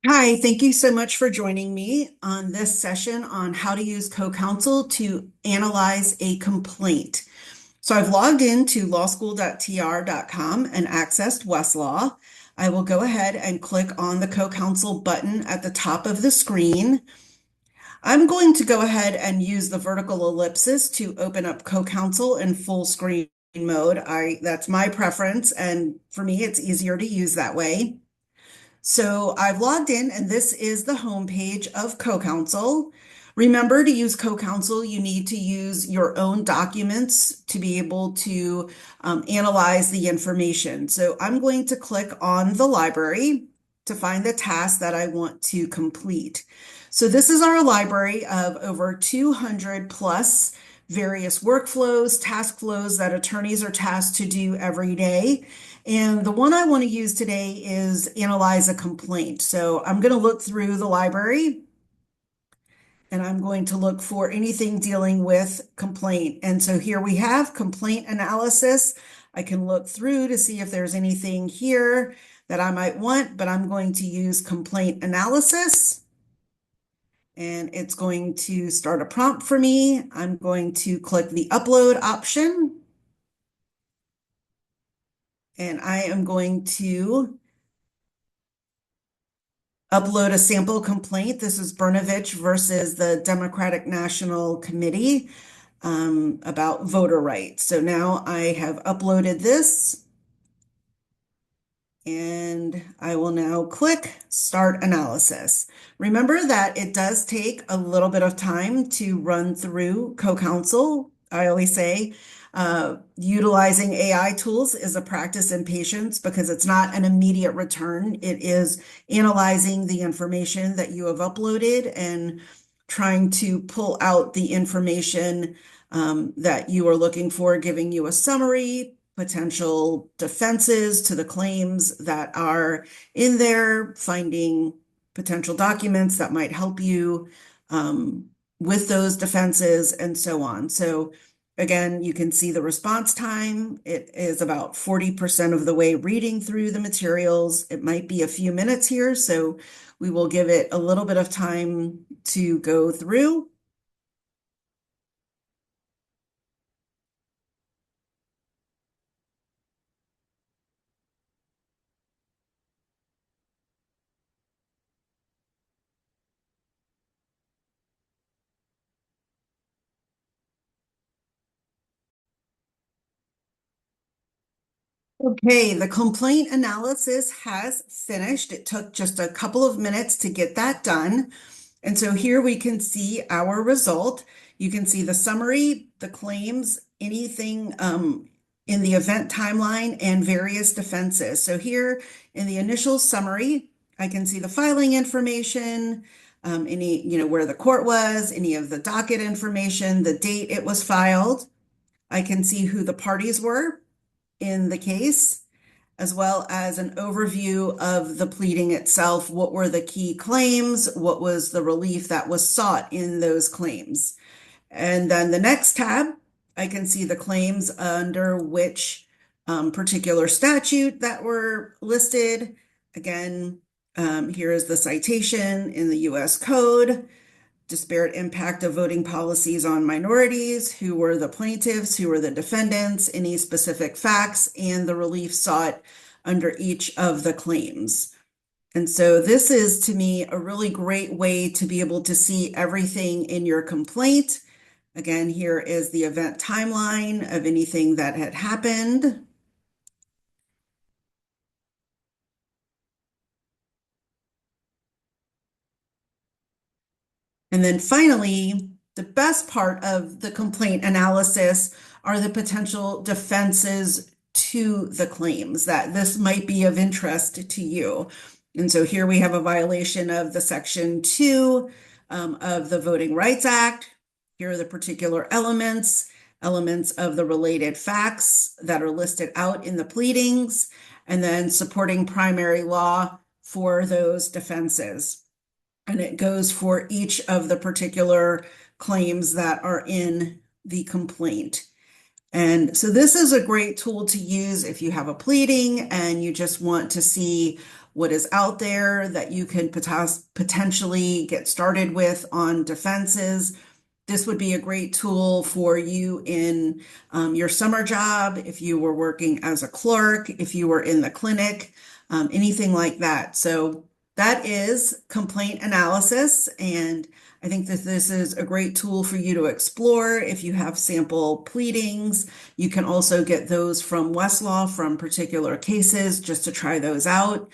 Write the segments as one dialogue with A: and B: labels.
A: Hi, thank you so much for joining me on this session on how to use CoCounsel to analyze a complaint. So I've logged into lawschool.tr.com and accessed Westlaw. I will go ahead and click on the CoCounsel button at the top of the screen. I'm going to go ahead and use the vertical ellipsis to open up CoCounsel in full screen mode. That's my preference, and for me, it's easier to use that way. So I've logged in, and this is the homepage of CoCounsel. Remember, to use CoCounsel, you need to use your own documents to be able to analyze the information. So I'm going to click on the library to find the task that I want to complete. So this is our library of over 200 plus various workflows, task flows that attorneys are tasked to do every day. And the one I want to use today is analyze a complaint. So I'm going to look through the library and I'm going to look for anything dealing with complaint. And so here we have complaint analysis. I can look through to see if there's anything here that I might want, but I'm going to use complaint analysis. And it's going to start a prompt for me. I'm going to click the upload option. And I am going to upload a sample complaint. This is Brnovich versus the Democratic National Committee about voter rights. So now I have uploaded this. And I will now click Start Analysis. Remember that it does take a little bit of time to run through CoCounsel. I always say utilizing AI tools is a practice in patience because it's not an immediate return. It is analyzing the information that you have uploaded and trying to pull out the information that you are looking for, giving you a summary, potential defenses to the claims that are in there, finding potential documents that might help you with those defenses, and so on. So again, you can see the response time. It is about 40% of the way reading through the materials. It might be a few minutes here, so we will give it a little bit of time to go through. Okay, the complaint analysis has finished. It took just a couple of minutes to get that done. And so here we can see our result. You can see the summary, the claims, anything in the event timeline, and various defenses. So here in the initial summary, I can see the filing information, where the court was, any of the docket information, the date it was filed. I can see who the parties were in the case, as well as an overview of the pleading itself. What were the key claims? What was the relief that was sought in those claims? And then the next tab, I can see the claims under which particular statute that were listed. Again, here is the citation in the US Code. Disparate impact of voting policies on minorities, who were the plaintiffs, who were the defendants, any specific facts, and the relief sought under each of the claims. And so this is, to me, a really great way to be able to see everything in your complaint. Again, here is the event timeline of anything that had happened. And then finally, the best part of the complaint analysis are the potential defenses to the claims that this might be of interest to you. And so here we have a violation of the Section 2 of the Voting Rights Act. Here are the particular elements of the related facts that are listed out in the pleadings, and then supporting primary law for those defenses. And it goes for each of the particular claims that are in the complaint. And so this is a great tool to use if you have a pleading and you just want to see what is out there that you can potentially get started with on defenses. This would be a great tool for you in your summer job, if you were working as a clerk, if you were in the clinic, anything like that. So that is complaint analysis. And I think that this is a great tool for you to explore. If you have sample pleadings, you can also get those from Westlaw from particular cases just to try those out.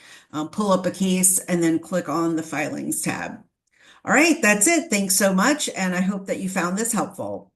A: Pull up a case and then click on the filings tab. All right, that's it. Thanks so much. And I hope that you found this helpful.